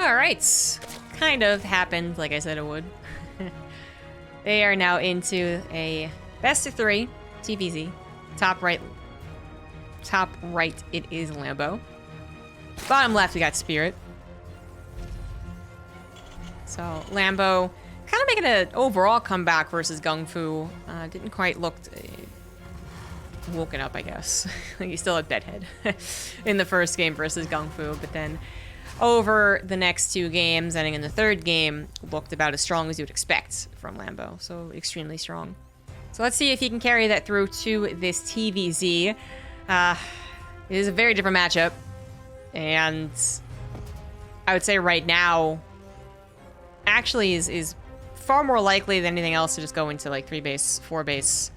Alright. Kind of happened like I said it would. They are now into a best of 3 TvZ. Top right, it is Lambo. Bottom left, we got Spirit. So Lambo kind of making an overall comeback versus Gung Fu. Didn't quite look woken up, I guess. He still had bedhead in the first game versus Gung Fu, but then over the next 2 games, ending in the 3rd game, looked about as strong as you would expect from Lambo. So extremely strong. So let's see if he can carry that through to this TvZ. It is a very different matchup, and I would say right now, actually is far more likely than anything else to just go into like 3 base, 4 base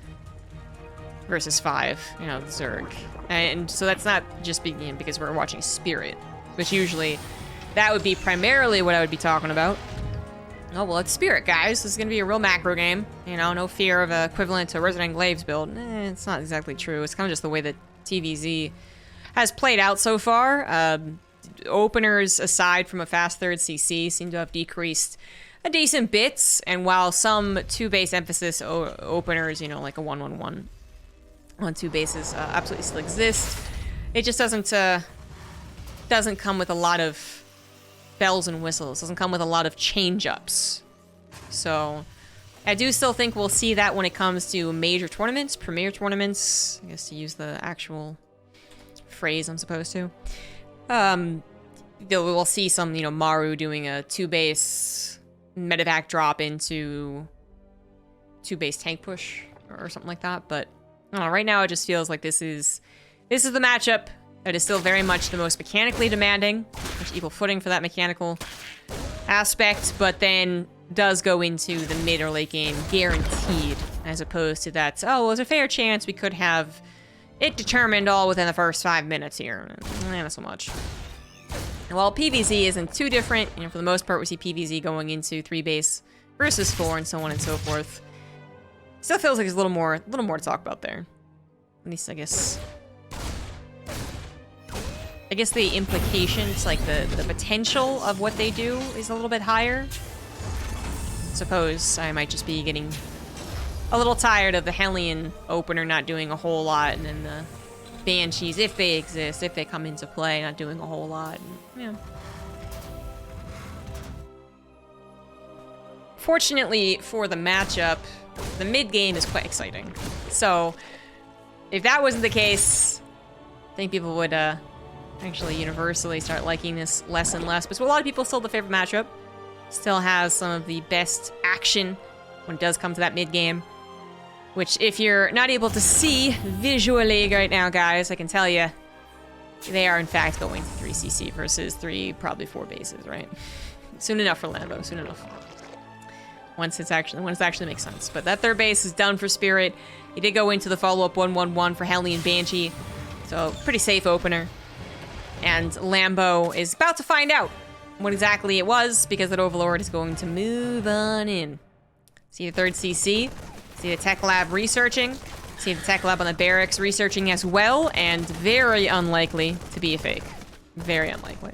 versus 5, you know, Zerg. And so that's not just because we're watching Spirit, which usually that would be primarily what I would be talking about. Oh, well, it's Spirit, guys. This is going to be a real macro game. You know, no fear of equivalent to Resident Glaive's build. It's not exactly true. It's kind of just the way that TvZ has played out so far. Openers, aside from a fast 3rd CC, seem to have decreased a decent bit. And while some 2 base emphasis openers, you know, like a 1-1-1 on 2 bases absolutely still exist, it just doesn't come with a lot of bells and whistles. Doesn't come with a lot of change-ups. So I do still think we'll see that when it comes to major tournaments, premier tournaments, I guess to use the actual phrase I'm supposed to. We'll see some, you know, Maru doing a 2 base medevac drop into 2 base tank push or something like that. But I don't know, right now it just feels like this is the matchup that is still very much the most mechanically demanding. There's equal footing for that mechanical aspect, but then does go into the mid or late game guaranteed, as opposed to that, oh, well, there's a fair chance we could have it determined all within the first 5 minutes here. Not so much. Well, PvZ isn't too different. You know, for the most part, we see PvZ going into 3 base versus 4 and so on and so forth. Still feels like there's a little more to talk about there. At least, I guess the implications, like the potential of what they do is a little bit higher. Suppose I might just be getting a little tired of the Hellion opener not doing a whole lot, and then the Banshees, if they exist, if they come into play, not doing a whole lot. And, yeah. Fortunately for the matchup, the mid game is quite exciting. So if that wasn't the case, I think people would actually universally start liking this less and less. But a lot of people, still the favorite matchup. Still has some of the best action when it does come to that mid game. Which, if you're not able to see visually right now, guys, I can tell you, they are in fact going to 3 CC versus 3, probably 4 bases, right? Soon enough for Lambo, soon enough. Once it actually makes sense. But that 3rd base is done for Spirit. He did go into the follow-up 1-1-1 for Hellion Banshee. So, pretty safe opener. And Lambo is about to find out what exactly it was, because that Overlord is going to move on in. See the 3rd CC. See the Tech Lab researching. See the Tech Lab on the barracks researching as well, and very unlikely to be a fake. Very unlikely.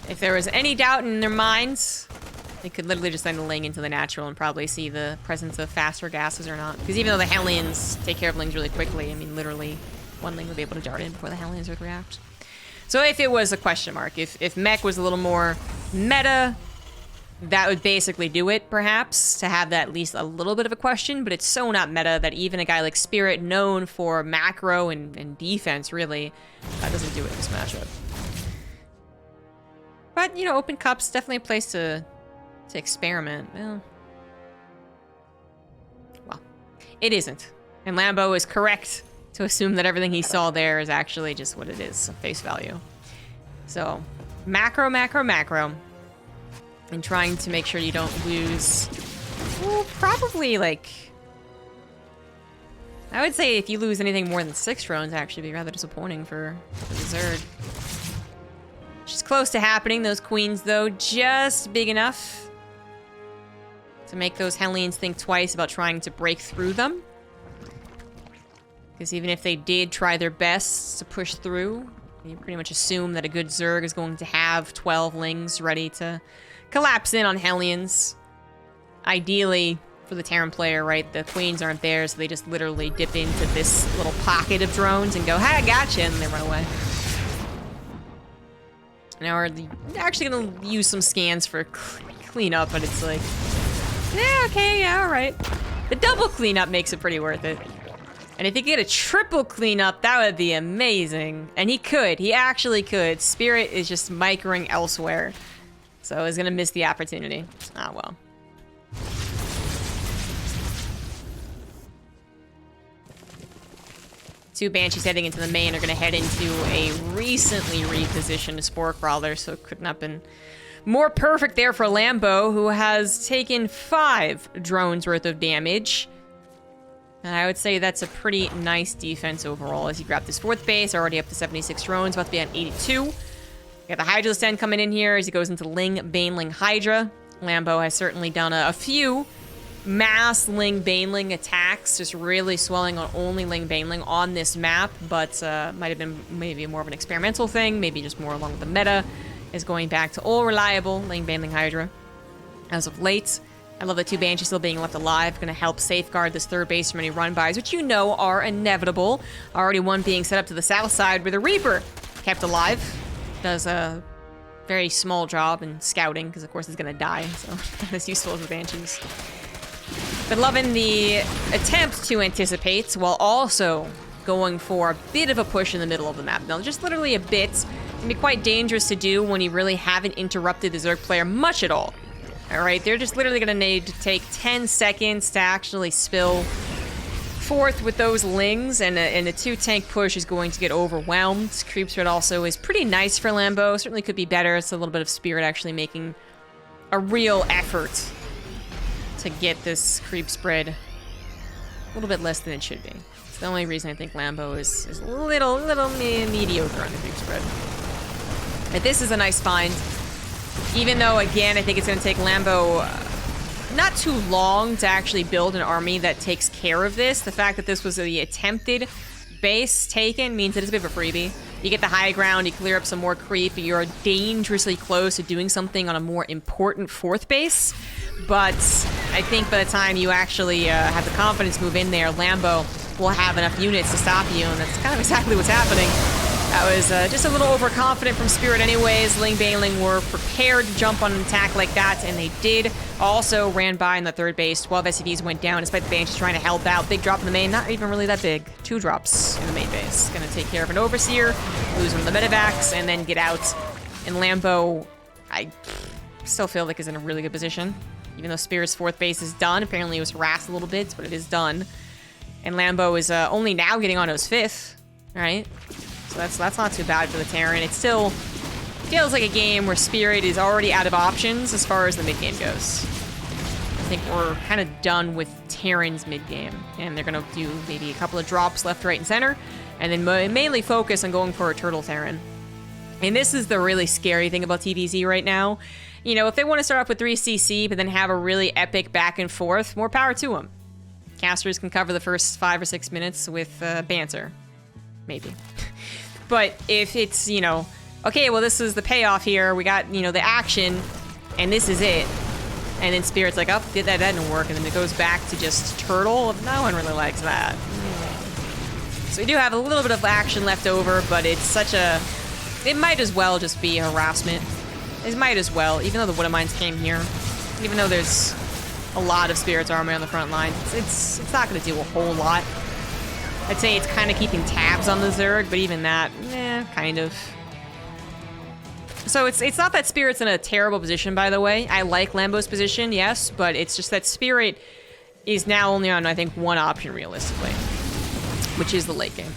If there was any doubt in their minds, they could literally just send a Ling into the natural and probably see the presence of faster gases or not. Because even though the Hellions take care of Lings really quickly, I mean, literally, 1 Ling would be able to dart in before the Hellions would react. So if it was a question mark, if mech was a little more meta, that would basically do it, perhaps, to have that at least a little bit of a question, but it's so not meta that even a guy like Spirit, known for macro and defense, really, doesn't do it in this matchup. But, you know, Open Cup's definitely a place to experiment. Well, it isn't. And Lambo is correct to assume that everything he saw there is actually just what it is, face value. So, macro, macro, macro. And trying to make sure you don't lose, well, probably, like, I would say if you lose anything more than 6 drones, actually be rather disappointing for the Zerg. Which is close to happening. Those queens, though, just big enough to make those Hellions think twice about trying to break through them. Because even if they did try their best to push through, you pretty much assume that a good Zerg is going to have 12 Lings ready to collapse in on Hellions. Ideally, for the Terran player, right, the Queens aren't there, so they just literally dip into this little pocket of drones and go, "Hey, I gotcha," and they run away. Now we're actually going to use some scans for cleanup, but it's like, yeah, okay, yeah, all right. The double cleanup makes it pretty worth it. And if he could get a triple cleanup, that would be amazing. And he could. He actually could. Spirit is just microing elsewhere. So he's going to miss the opportunity. Ah, well. Two Banshees heading into the main are going to head into a recently repositioned Spore Crawler, so it couldn't have been more perfect there for Lambo, who has taken 5 drones worth of damage. And I would say that's a pretty nice defense overall as he grabbed his 4th base, already up to 76 drones, about to be on 82. Got the Hydra Stand coming in here as he goes into Ling, Baneling, Hydra. Lambo has certainly done a few mass Ling Baneling attacks, just really swelling on only Ling Baneling on this map, but might have been maybe more of an experimental thing, maybe just more along with the meta, is going back to all reliable Ling Baneling Hydra as of late. I love the 2 Banshees still being left alive, going to help safeguard this 3rd base from any run-bys, which you know are inevitable. Already one being set up to the south side where the Reaper kept alive. Does a very small job in scouting, because of course he's going to die, so not as useful as the Banshees. But loving the attempt to anticipate while also going for a bit of a push in the middle of the map. Now, just literally a bit. It can be quite dangerous to do when you really haven't interrupted the Zerg player much at all. All right, they're just literally going to need to take 10 seconds to actually spill forth with those Lings, and a 2-tank push is going to get overwhelmed. Creep spread also is pretty nice for Lambo. Certainly could be better. It's a little bit of Spirit actually making a real effort to get this creep spread a little bit less than it should be. It's the only reason I think Lambo is a little mediocre on the creep spread. But this is a nice find. Even though, again, I think it's going to take Lambo not too long to actually build an army that takes care of this. The fact that this was the attempted base taken means that it's a bit of a freebie. You get the high ground, you clear up some more creep, you're dangerously close to doing something on a more important 4th base. But I think by the time you actually have the confidence move in there, Lambo will have enough units to stop you, and that's kind of exactly what's happening. That was just a little overconfident from Spirit anyways. Ling Baneling were prepared to jump on an attack like that, and they did. Also ran by in the 3rd base. 12 SCVs went down despite the Banshees trying to help out. Big drop in the main, not even really that big. 2 drops in the main base. Gonna take care of an Overseer, lose one of the medevacs, and then get out. And Lambo, I still feel like is in a really good position. Even though Spirit's 4th base is done. Apparently it was harassed a little bit, but it is done. And Lambo is only now getting on to his 5th. Alright. So that's not too bad for the Terran. It still feels like a game where Spirit is already out of options as far as the mid-game goes. I think we're kind of done with Terran's mid-game. And they're going to do maybe a couple of drops left, right, and center. And then mainly focus on going for a Turtle Terran. And this is the really scary thing about TvZ right now. You know, if they want to start off with 3 CC, but then have a really epic back and forth, more power to them. Casters can cover the first 5 or 6 minutes with banter. Maybe. But if it's, you know, okay, well, this is the payoff here. We got, you know, the action, and this is it. And then Spirit's like, oh, that didn't work. And then it goes back to just Turtle. No one really likes that. So we do have a little bit of action left over, but it's such a... It might as well just be harassment. It might as well, even though the Wood Mines came here. Even though there's a lot of Spirit's army on the front line. It's not going to do a whole lot. I'd say it's kind of keeping tabs on the Zerg, but even that, kind of. So it's not that Spirit's in a terrible position, by the way. I like Lambo's position, yes, but it's just that Spirit is now only on, I think, one option realistically, which is the late game.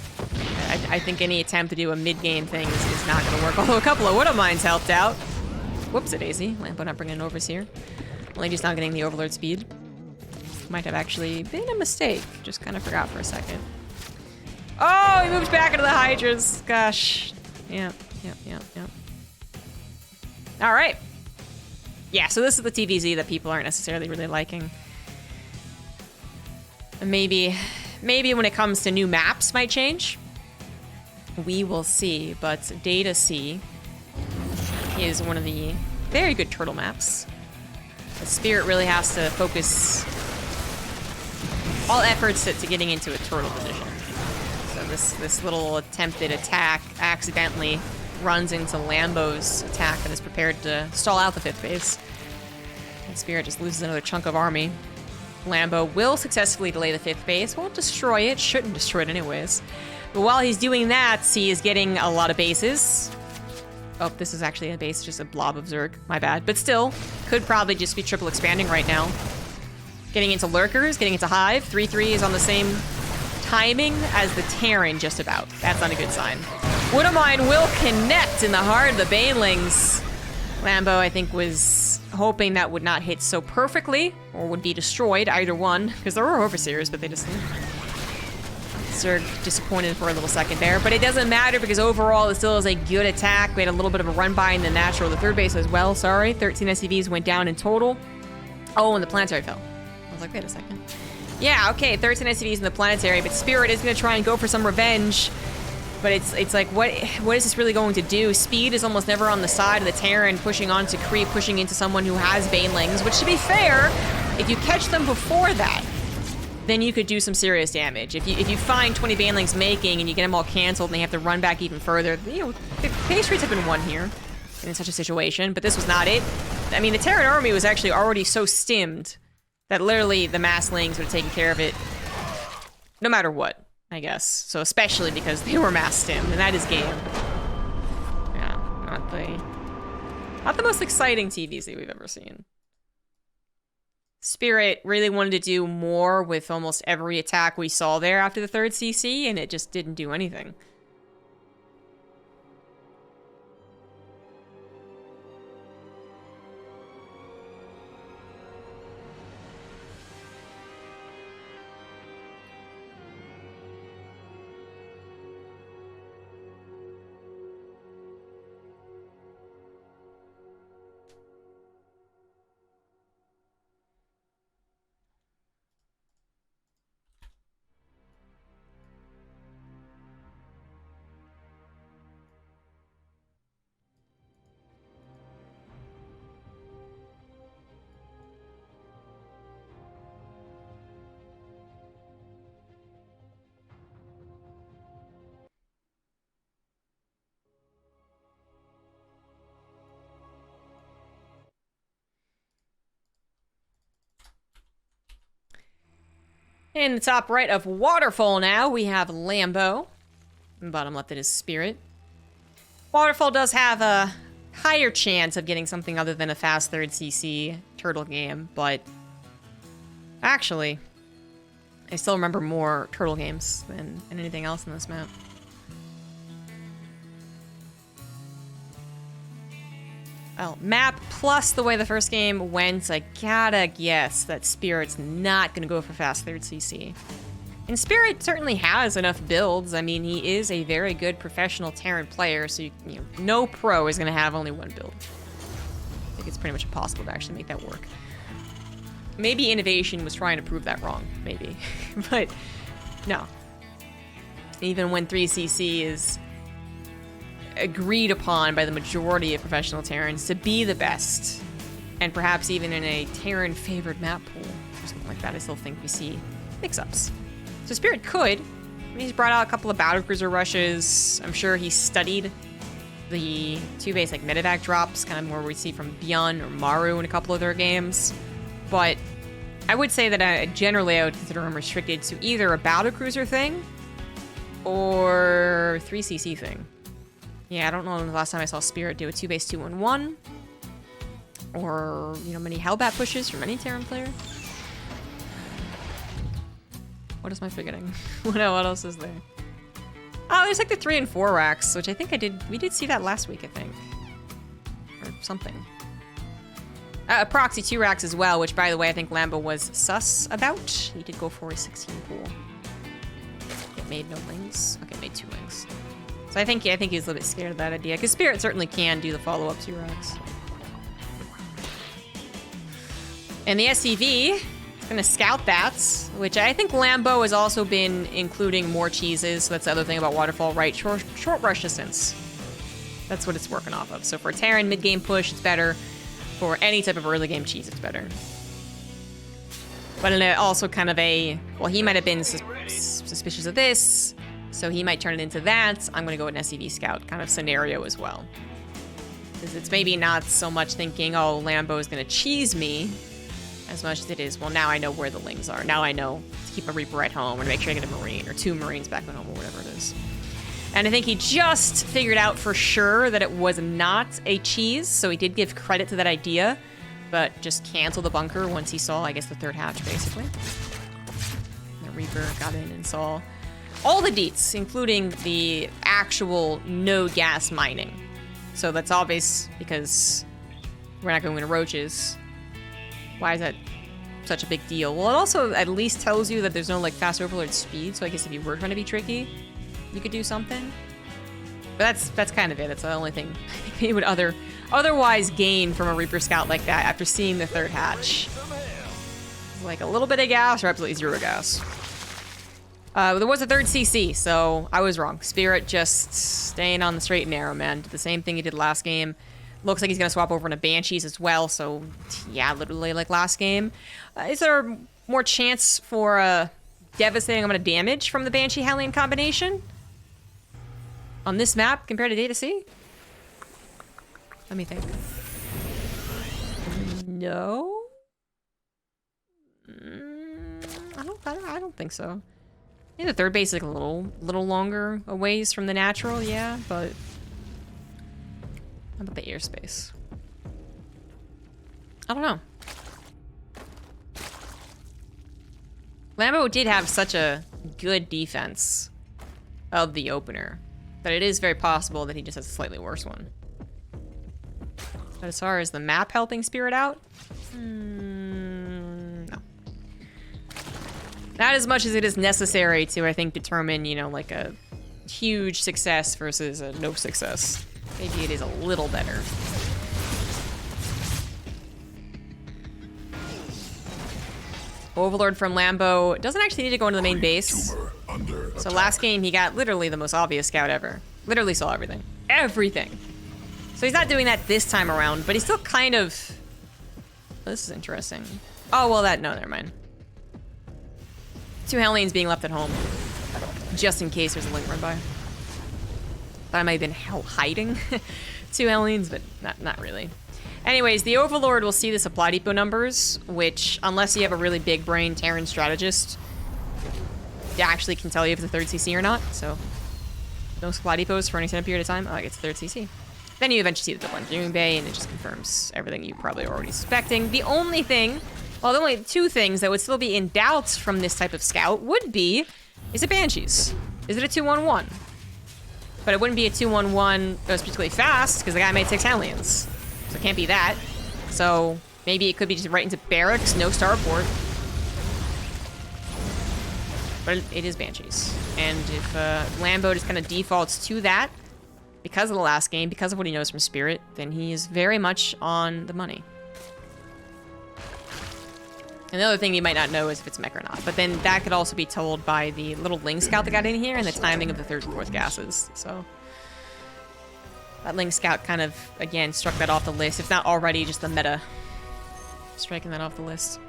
I think any attempt to do a mid-game thing is not going to work, although a couple of Widow Mines helped out. Whoops, a daisy. Lambo not bringing an Overseer. Only just not getting the Overlord speed. Might have actually been a mistake. Just kind of forgot for a second. Oh, he moves back into the Hydras. Gosh. Yeah. All right. Yeah, so this is the TvZ that people aren't necessarily really liking. And maybe when it comes to new maps might change. We will see, but Data Sea is one of the very good turtle maps. The Spirit really has to focus all efforts to getting into a turtle position. So this little attempted attack accidentally runs into Lambo's attack that is prepared to stall out the 5th base. And Spirit just loses another chunk of army. Lambo will successfully delay the 5th base. Won't destroy it. Shouldn't destroy it anyways. But while he's doing that, he is getting a lot of bases. Oh, this is actually a base, just a blob of Zerg. My bad. But still, could probably just be triple expanding right now. Getting into Lurkers, getting into Hive. 3-3 is on the same timing as the Terran, just about. That's not a good sign. Woodamine will connect in the heart of the Banelings. Lambo, I think, was hoping that would not hit so perfectly, or would be destroyed, either one, because there were Overseers, but they just... Zerg disappointed for a little second there, but it doesn't matter because overall it still is a good attack. We had a little bit of a run by in the natural, the 3rd base as well, sorry. 13 SCVs went down in total. Oh, and the planetary fell. I was like, wait a second. Yeah, okay, 13 SCVs in the planetary, but Spirit is going to try and go for some revenge. But it's like, what is this really going to do? Speed is almost never on the side of the Terran, pushing onto creep, pushing into someone who has Banelings, which, to be fair, if you catch them before that, then you could do some serious damage. If you find 20 Banelings making and you get them all canceled and they have to run back even further, you know, the base rates have been won here in such a situation, but this was not it. I mean, the Terran army was actually already so stimmed that literally the Masslings would have taken care of it no matter what, I guess. So especially because they were mass stimmed, and that is game. Yeah, not the most exciting TvZ we've ever seen. Spirit really wanted to do more with almost every attack we saw there after the 3rd CC, and it just didn't do anything. In the top right of Waterfall now, we have Lambo. In the bottom left, it is Spirit. Waterfall does have a higher chance of getting something other than a fast 3rd CC turtle game, but actually, I still remember more turtle games than anything else in this map. Well, map plus the way the first game went, I gotta guess that Spirit's not gonna go for fast 3rd CC. And Spirit certainly has enough builds. I mean, he is a very good professional Terran player, so you know, no pro is gonna have only one build. I think it's pretty much impossible to actually make that work. Maybe Innovation was trying to prove that wrong, maybe. But, no. Even when 3CC is agreed upon by the majority of professional Terrans to be the best, and perhaps even in a Terran-favored map pool, or something like that, I still think we see mix-ups. So Spirit could. I mean, he's brought out a couple of battlecruiser rushes. I'm sure he studied the 2-base like medevac drops, kind of more we see from Byun or Maru in a couple of their games. But I would say that generally I would consider him restricted to either a battlecruiser thing or 3CC thing. Yeah, I don't know the last time I saw Spirit do a 2-base 2-1-1. Or, you know, many Hellbat pushes from any Terran player. What am I forgetting? What else is there? Oh, there's like the 3 and 4 racks, which I think we did see that last week, I think. Or something. A proxy 2 racks as well, which by the way, I think Lambo was sus about. He did go for a 16 pool. It made no links. Okay, made 2 links. So I think he's a little bit scared of that idea, because Spirit certainly can do the follow-up 2 racks. And the SCV is going to scout that, which I think Lambo has also been including more cheeses. So that's the other thing about Waterfall, right? Short rush distance. That's what it's working off of. So for Terran mid-game push, it's better. For any type of early game cheese, it's better. But also kind of a, well, he might have been suspicious of this, so he might turn it into that. I'm going to go with an SCV scout kind of scenario as well. Because it's maybe not so much thinking, oh, Lambo is going to cheese me, as much as it is, well, now I know where the lings are. Now I know to keep a Reaper at home, or to make sure I get a Marine, or 2 Marines back at home, or whatever it is. And I think he just figured out for sure that it was not a cheese, so he did give credit to that idea, but just canceled the bunker once he saw, I guess, the 3rd hatch, basically. The Reaper got in and saw all the deets, including the actual no gas mining. So that's obvious, because we're not going to roaches. Why is that such a big deal? Well, it also at least tells you that there's no, like, fast overload speed, so I guess if you were trying to be tricky, you could do something. But that's kind of it. That's the only thing I think he would otherwise gain from a Reaper Scout like that after seeing the 3rd hatch. Like a little bit of gas or absolutely 0 gas. There was a 3rd CC, so I was wrong. Spirit just staying on the straight and narrow, man. Did the same thing he did last game. Looks like he's going to swap over into Banshees as well, so yeah, literally like last game. Is there more chance for a devastating amount of damage from the Banshee Hellion combination on this map compared to Data C? Let me think. No? I don't think so. Yeah, the 3rd base is like a little longer a ways from the natural, yeah, but how about the airspace? I don't know. Lambo did have such a good defense of the opener that it is very possible that he just has a slightly worse one. But as far as the map helping Spirit out, no. Not as much as it is necessary to, I think, determine, you know, like a huge success versus a no success. Maybe it is a little better. Overlord from Lambo doesn't actually need to go into the main base. So last game, he got literally the most obvious scout ever. Literally saw everything. Everything. So he's not doing that this time around, but he's still kind of... This is interesting. Oh, well, that... No, never mind. 2 Hellions being left at home. Just in case there's a link run by. Thought I might have been hiding 2 Hellions, but not really. Anyways, the Overlord will see the supply depot numbers, which, unless you have a really big brain Terran strategist, actually can tell you if it's a 3rd CC or not. So, no supply depots for any extended period of time. Oh, it's 3rd CC. Then you eventually see the double engineering bay, and it just confirms everything you probably already suspecting. The only thing, well, the only 2 things that would still be in doubt from this type of scout would be, is it Banshees? Is it a 2-1-1? But it wouldn't be a 2-1-1 that was particularly fast, because the guy made 6 Hellions. So it can't be that. So maybe it could be just right into barracks, no starport. But it is Banshees. And if Lambo just kind of defaults to that, because of the last game, because of what he knows from Spirit, then he is very much on the money. And the other thing you might not know is if it's mech or not. But then that could also be told by the little Ling Scout that got in here and the timing of the 3rd and 4th gases. So that Ling Scout kind of, again, struck that off the list. If not already, just the meta striking that off the list.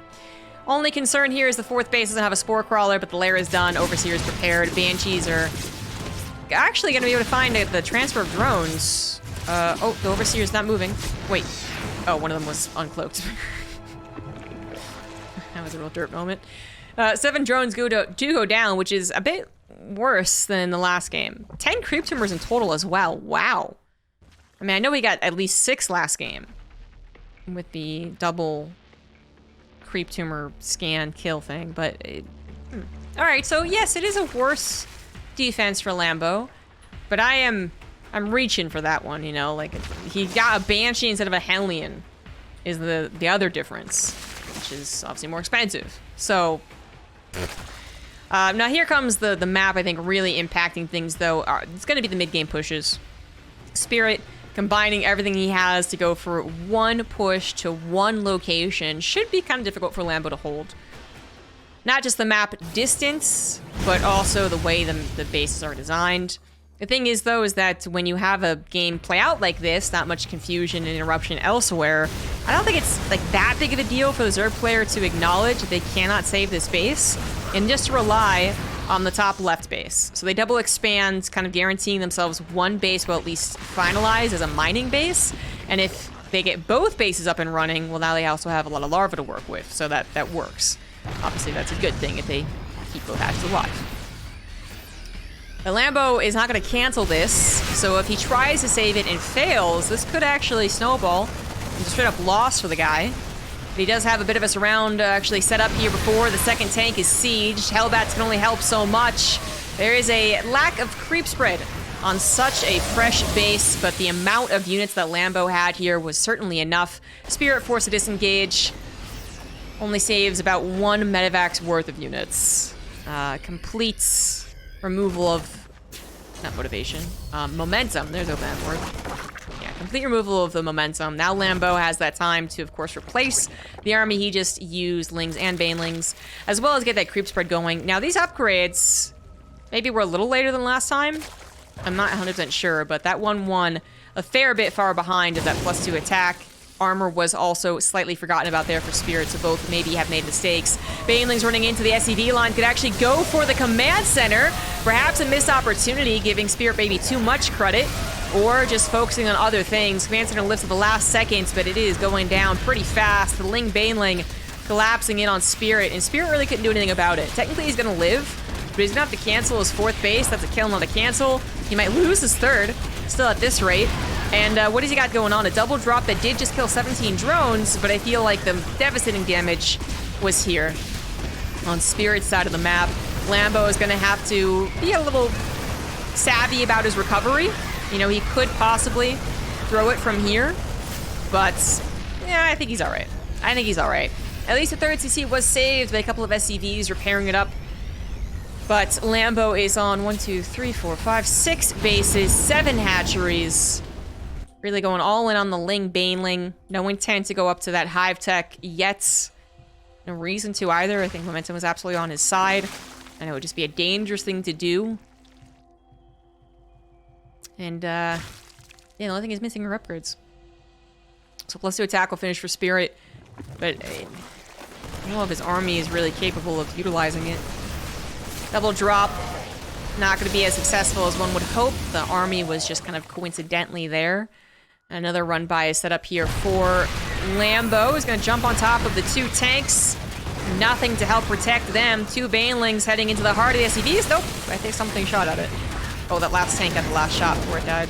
Only concern here is the 4th base doesn't have a Spore Crawler, but the lair is done. Overseer is prepared. Banshees are actually going to be able to find the transfer of drones. Oh, the Overseer is not moving. Wait. Oh, one of them was uncloaked. That was a real dirt moment. 7 drones do go down, which is a bit worse than the last game. 10 creep tumors in total as well. Wow. I mean, I know we got at least 6 last game with the double creep tumor scan kill thing, but all right. So yes, it is a worse defense for Lambo, but I'm reaching for that one. You know, like he got a Banshee instead of a Hellion is the other difference, which is obviously more expensive. So now here comes the map. I think really impacting things though. It's going to be the mid game pushes. Spirit combining everything he has to go for one push to one location should be kind of difficult for Lambo to hold. Not just the map distance, but also the way the bases are designed. The thing is, though, is that when you have a game play out like this, not much confusion and interruption elsewhere, I don't think it's like that big of a deal for the Zerg player to acknowledge that they cannot save this base and just rely on the top left base. So they double expand, kind of guaranteeing themselves one base will at least finalize as a mining base. And if they get both bases up and running, well, now they also have a lot of larvae to work with, so that works. Obviously, that's a good thing if they keep both hatches alive. The Lambo is not going to cancel this, so if he tries to save it and fails, this could actually snowball into straight up loss for the guy. But he does have a bit of a surround actually set up here before the second tank is sieged. Hellbats can only help so much. There is a lack of creep spread on such a fresh base, but the amount of units that Lambo had here was certainly enough. Spirit forced to disengage. Only saves about one medevac's worth of units. Completes removal of, not motivation, momentum. There's a bad word. Yeah, complete removal of the momentum. Now Lambo has that time to, of course, replace the army he just used, Lings and Banelings, as well as get that creep spread going. Now these upgrades maybe were a little later than last time. I'm not 100% sure, but that 1-1 a fair bit far behind of that +2 attack. Armor was also slightly forgotten about there for Spirit, so both maybe have made mistakes. Banelings running into the SCV line could actually go for the command center. Perhaps a missed opportunity, giving Spirit maybe too much credit, or just focusing on other things. Command center lifts at the last seconds, but it is going down pretty fast. The Ling Baneling collapsing in on Spirit, and Spirit really couldn't do anything about it. Technically, he's gonna live, but he's gonna have to cancel his fourth base. That's a kill, not a cancel. He might lose his third, still at this rate. And what has he got going on? A double drop that did just kill 17 drones, but I feel like the devastating damage was here on Spirit's side of the map. Lambo is going to have to be a little savvy about his recovery. You know, he could possibly throw it from here, but yeah, I think he's all right. I think he's all right. At least the third CC was saved by a couple of SCVs repairing it up. But Lambo is on 1, 2, 3, 4, 5, 6 bases, 7 hatcheries. Really going all in on the Ling Baneling. No intent to go up to that Hive Tech yet. No reason to either. I think momentum was absolutely on his side. And it would just be a dangerous thing to do. And, yeah, the only thing he's missing are upgrades. So +2 attack will finish for Spirit. But I don't know if his army is really capable of utilizing it. Double drop. Not going to be as successful as one would hope. The army was just kind of coincidentally there. Another run by is set up here for Lambo. He's going to jump on top of the 2 tanks. Nothing to help protect them. 2 Banelings heading into the heart of the SCVs. Nope, I think something shot at it. Oh, that last tank got the last shot before it died.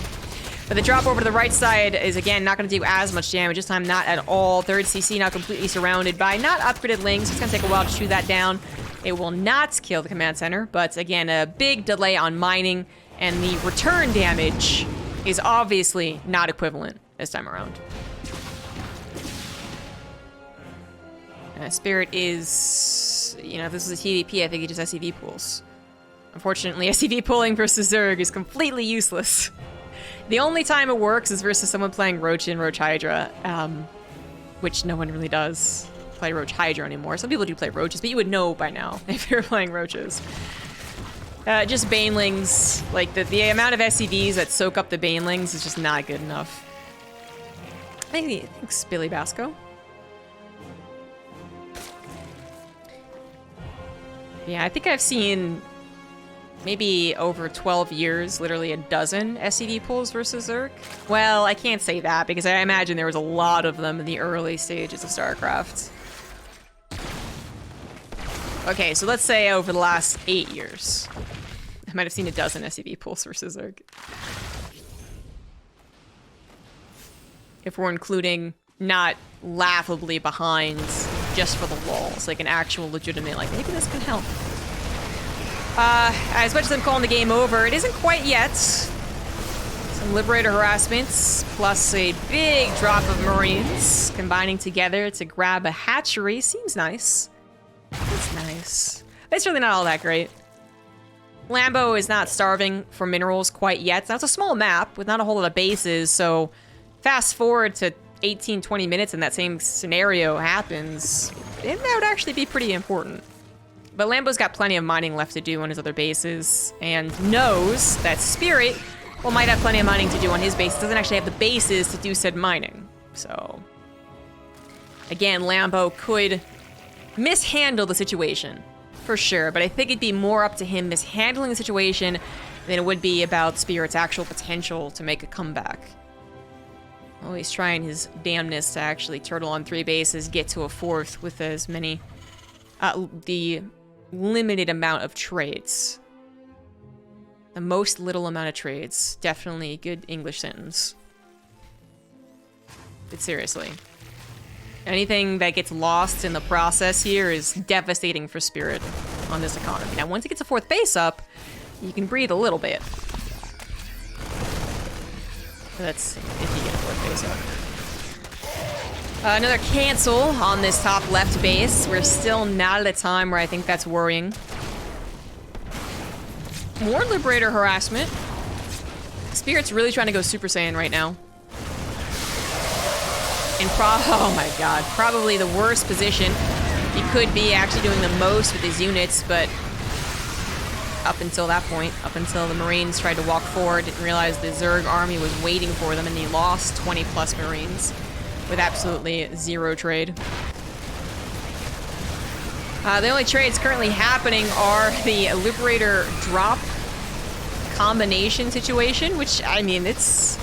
But the drop over to the right side is, again, not going to do as much damage. This time, not at all. Third CC now completely surrounded by not upgraded Lings. It's going to take a while to shoot that down. It will not kill the command center, but again, a big delay on mining, and the return damage is obviously not equivalent this time around. Spirit is, you know, if this is a TVP, I think he just SCV pulls. Unfortunately, SCV pulling versus Zerg is completely useless. The only time it works is versus someone playing Roach and Roach Hydra, which no one really does play Roach Hydra anymore. Some people do play Roaches, but you would know by now if you're playing Roaches. Just Banelings, like the amount of SCVs that soak up the Banelings is just not good enough. Thanks, Billy Basco. Yeah, I think I've seen maybe over 12 years, literally a dozen SCV pulls versus Zerg. Well, I can't say that because I imagine there was a lot of them in the early stages of StarCraft. Okay, so let's say over the last 8 years. I might have seen a dozen SCV pulls versus Zerg. If we're including not laughably behind just for the lulz, like an actual legitimate, like maybe this can help. As much as I'm calling the game over, it isn't quite yet. Some Liberator harassments, plus a big drop of Marines combining together to grab a hatchery. Seems nice. That's nice. It's really not all that great. Lambo is not starving for minerals quite yet. Now, it's a small map with not a whole lot of bases, so fast forward to 18, 20 minutes and that same scenario happens, and that would actually be pretty important. But Lambo's got plenty of mining left to do on his other bases, and knows that Spirit, well, might have plenty of mining to do on his base. Doesn't actually have the bases to do said mining. So, again, Lambo could mishandle the situation, for sure, but I think it'd be more up to him mishandling the situation than it would be about Spirit's actual potential to make a comeback. Oh, he's trying his damnness to actually turtle on 3 bases, get to a 4th with as many, the limited amount of trades. The most little amount of trades. Definitely a good English sentence. But seriously. Anything that gets lost in the process here is devastating for Spirit on this economy. Now, once he gets a 4th base up, you can breathe a little bit. That's if you get a 4th base up. Another cancel on this top left base. We're still not at a time where I think that's worrying. More Liberator harassment. Spirit's really trying to go Super Saiyan right now. And oh my god, probably the worst position. He could be actually doing the most with his units, but up until that point, up until the Marines tried to walk forward, didn't realize the Zerg army was waiting for them, and he lost 20 plus Marines with absolutely 0 trade. The only trades currently happening are the Liberator drop combination situation, which, I mean, it's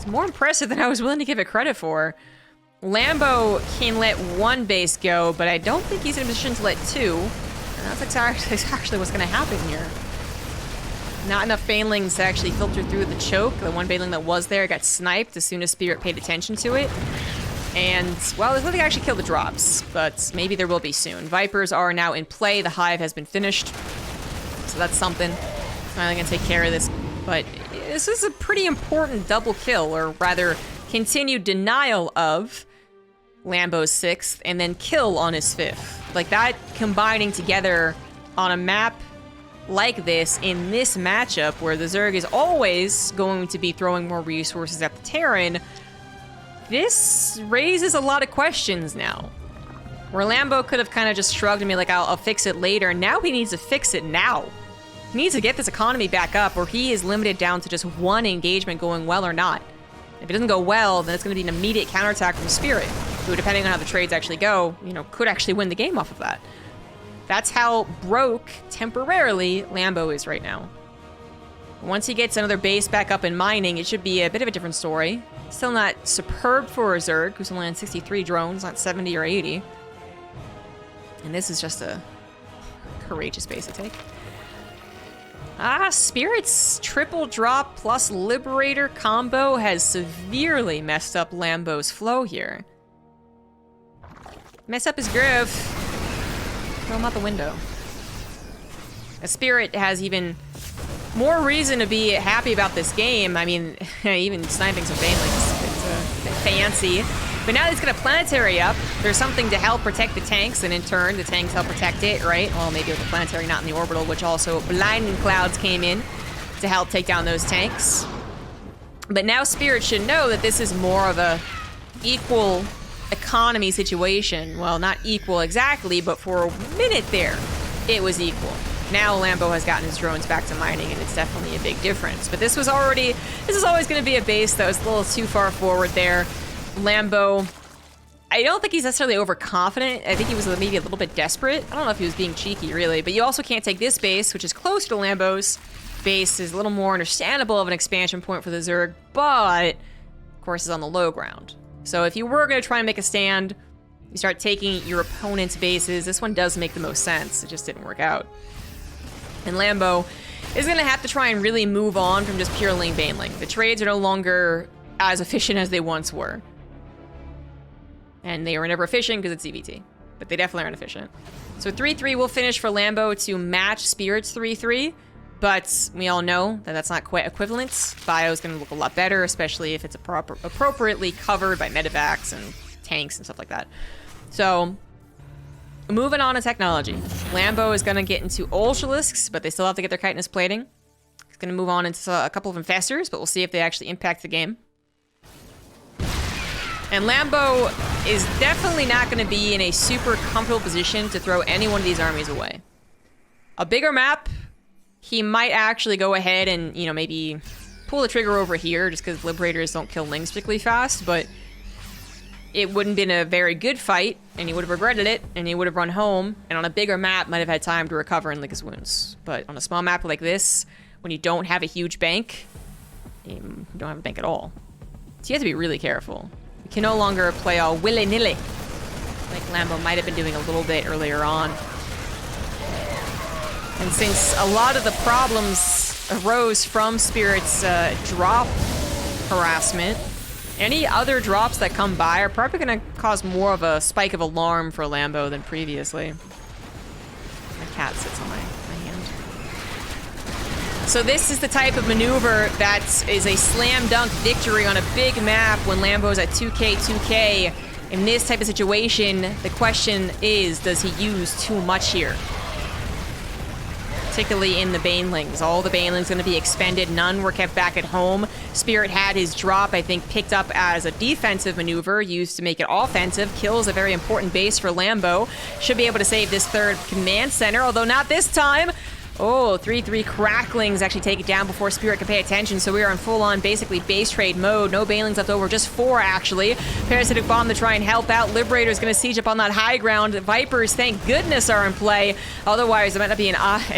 more impressive than I was willing to give it credit for. Lambo can let 1 base go, but I don't think he's in a position to let 2. And that's actually what's going to happen here. Not enough banelings to actually filter through the choke. The 1 baneling that was there got sniped as soon as Spirit paid attention to it. And, well, there's nothing to actually kill the drops, but maybe there will be soon. Vipers are now in play. The hive has been finished. So that's something. Finally going to take care of this. But this is a pretty important double kill, or rather, continued denial of Lambo's 6th, and then kill on his 5th. Like, that combining together on a map like this, in this matchup, where the Zerg is always going to be throwing more resources at the Terran, this raises a lot of questions now. Where Lambo could have kind of just shrugged and be like, I'll fix it later. Now he needs to fix it now. He needs to get this economy back up, or he is limited down to just 1 engagement going well or not. If it doesn't go well, then it's going to be an immediate counterattack from Spirit, who, depending on how the trades actually go, you know, could actually win the game off of that. That's how broke, temporarily, Lambo is right now. Once he gets another base back up in mining, it should be a bit of a different story. Still not superb for a Zerg, who's only on 63 drones, not 70 or 80. And this is just a courageous base to take. Spirit's triple drop plus Liberator combo has severely messed up Lambo's flow here. Mess up his groove. Throw him out the window. A Spirit has even more reason to be happy about this game. I mean, even sniping some banelings, it's a bit fancy. But now that he's got a planetary up, there's something to help protect the tanks, and in turn, the tanks help protect it, right? Well, maybe with the planetary not in the orbital, which also blinding clouds came in to help take down those tanks. But now Spirit should know that this is more of a equal economy situation. Well, not equal exactly, but for a minute there, it was equal. Now Lambo has gotten his drones back to mining, and it's definitely a big difference. But this is always going to be a base that was a little too far forward there. Lambo, I don't think he's necessarily overconfident. I think he was maybe a little bit desperate. I don't know if he was being cheeky, really. But you also can't take this base, which is closer to Lambo's base, is a little more understandable of an expansion point for the Zerg, but, of course, is on the low ground. So if you were going to try and make a stand, you start taking your opponent's bases. This one does make the most sense. It just didn't work out. And Lambo is going to have to try and really move on from just pure lane baneling. The trades are no longer as efficient as they once were. And they were never efficient because it's EPT. But they definitely aren't efficient. So 3-3 will finish for Lambo to match Spirit's 3-3. But we all know that that's not quite equivalent. Bio is going to look a lot better, especially if it's appropriately covered by medevacs and tanks and stuff like that. So moving on to technology. Lambo is going to get into Ultralisks, but they still have to get their chitinous plating. It's going to move on into a couple of infestors, but we'll see if they actually impact the game. And Lambo is definitely not going to be in a super comfortable position to throw any one of these armies away. A bigger map, he might actually go ahead and, you know, maybe pull the trigger over here just because Liberators don't kill Lings particularly fast, but it wouldn't have been a very good fight, and he would have regretted it, and he would have run home, and on a bigger map might have had time to recover and lick his wounds. But on a small map like this, when you don't have a huge bank, you don't have a bank at all. So you have to be really careful. You can no longer play all willy-nilly, like Lambo might have been doing a little bit earlier on. And since a lot of the problems arose from Spirit's drop harassment, any other drops that come by are probably going to cause more of a spike of alarm for Lambo than previously. My cat sits on my hand. So this is the type of maneuver that is a slam dunk victory on a big map when Lambo's at 2k. In this type of situation, the question is, does he use too much here? Particularly in the Banelings. All the Banelings going to be expended. None were kept back at home. Spirit had his drop, I think, picked up as a defensive maneuver, used to make it offensive. Kills a very important base for Lambo. Should be able to save this third command center, although not this time. Oh, 3-3 Cracklings actually take it down before Spirit can pay attention, so we are in full-on, basically, base trade mode. No Banelings left over, just 4, actually. Parasitic Bomb to try and help out. Liberator's gonna siege up on that high ground. Vipers, thank goodness, are in play. Otherwise, there might not be an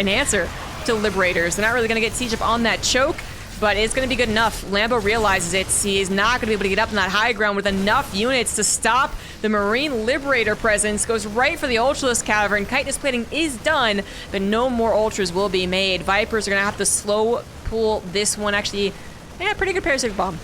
answer to Liberators. They're not really gonna get siege up on that choke, but it's going to be good enough. Lambo realizes it. He is not going to be able to get up on that high ground with enough units to stop the Marine Liberator presence. Goes right for the Ultralisk Cavern. Chitinous plating is done, but no more Ultras will be made. Vipers are going to have to slow pull this one. Actually, yeah, pretty good Parasitic Bomb.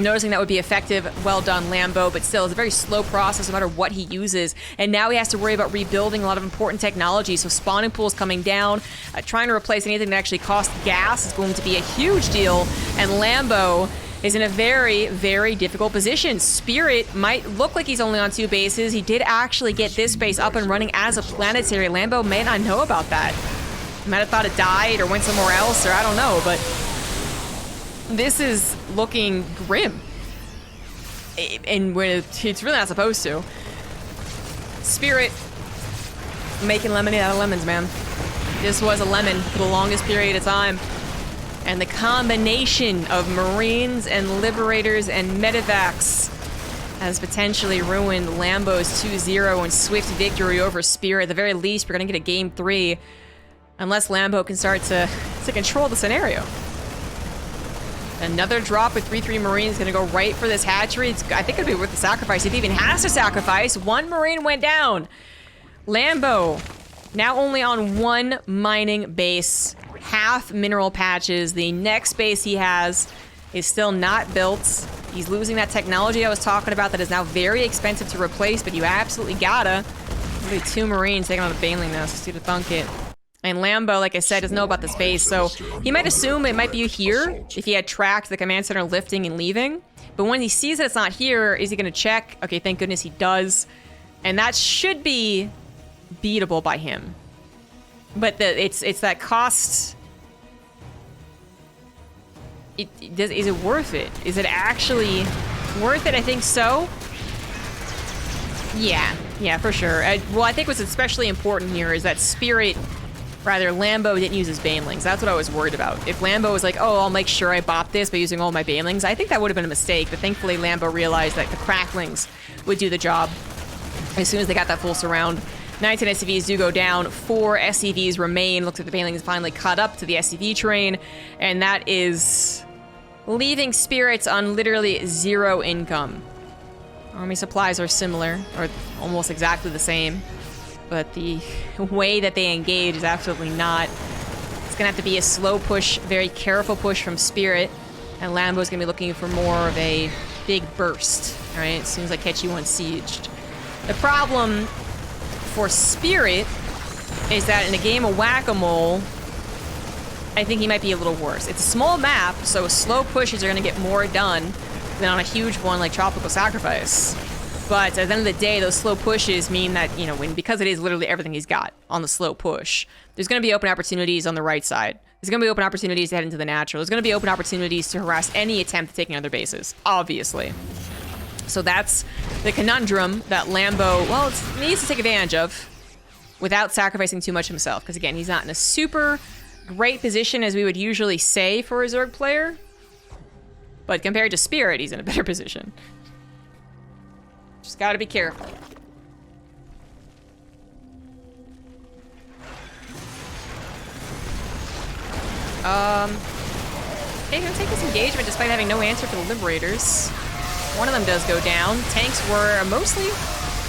Noticing that would be effective. Well done, Lambo, but still, it's a very slow process no matter what he uses. And now he has to worry about rebuilding a lot of important technology. So spawning pools coming down, trying to replace anything that actually costs gas is going to be a huge deal. And Lambo is in a very, very difficult position. Spirit might look like he's only on 2 bases. He did actually get this base up and running as a planetary. Lambo may not know about that. He might have thought it died or went somewhere else, or I don't know, but this is looking grim. And it's really not supposed to. Spirit making lemonade out of lemons, man. This was a lemon for the longest period of time. And the combination of Marines and Liberators and Medivacs has potentially ruined Lambo's 2-0 and swift victory over Spirit. At the very least, we're going to get a game 3. Unless Lambo can start to control the scenario. Another drop with 3-3 Marines going to go right for this hatchery. I think it'd be worth the sacrifice if he even has to sacrifice. 1 Marine went down. Lambo now only on 1 mining base. Half mineral patches. The next base he has is still not built. He's losing that technology I was talking about that is now very expensive to replace, but you absolutely gotta. Only 2 Marines taking on a Baneling nest. Let's see to thunk it. And Lambo, like I said, doesn't know about the space, so he might assume it might be here if he had tracked the command center lifting and leaving. But when he sees that it's not here, is he going to check? Okay, thank goodness he does. And that should be beatable by him. But it's that cost. Is it worth it? Is it actually worth it? I think so. Yeah, for sure. Well, I think what's especially important here is that Spirit... Rather, Lambo didn't use his Banelings. That's what I was worried about. If Lambo was like, oh, I'll make sure I bop this by using all my Banelings, I think that would have been a mistake. But thankfully, Lambo realized that the Cracklings would do the job as soon as they got that full surround. 19 SCVs do go down. 4 SCVs remain. Looks like the Banelings finally caught up to the SCV train. And that is leaving Spirits on literally 0 income. Army supplies are similar, or almost exactly the same. But the way that they engage is absolutely not. It's gonna have to be a slow push, very careful push from Spirit. And Lambo's gonna be looking for more of a big burst, all right? As soon as I catch you unsieged. The problem for Spirit is that in a game of Whack-A-Mole, I think he might be a little worse. It's a small map, so slow pushes are gonna get more done than on a huge one like Tropical Sacrifice. But at the end of the day, those slow pushes mean that, you know, because it is literally everything he's got on the slow push, there's going to be open opportunities on the right side. There's going to be open opportunities to head into the natural. There's going to be open opportunities to harass any attempt at taking other bases, obviously. So that's the conundrum that Lambo, well, needs to take advantage of without sacrificing too much himself. Because again, he's not in a super great position as we would usually say for a Zerg player. But compared to Spirit, he's in a better position. Just gotta be careful. Okay, gonna take this engagement despite having no answer for the Liberators. One of them does go down. Tanks were mostly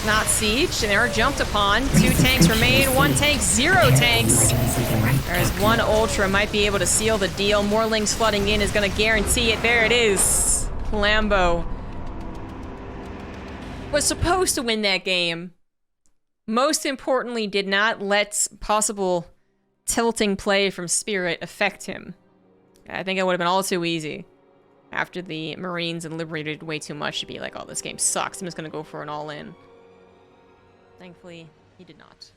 not sieged, and they are jumped upon. 2 tanks remain, 1 tank, 0 tanks. There's 1 Ultra, might be able to seal the deal. More links flooding in is gonna guarantee it. There it is. Lambo was supposed to win that game. Most importantly, did not let possible tilting play from Spirit affect him. I think it would have been all too easy after the Marines and Liberator did way too much to be like, oh, this game sucks. I'm just gonna go for an all-in. Thankfully, he did not.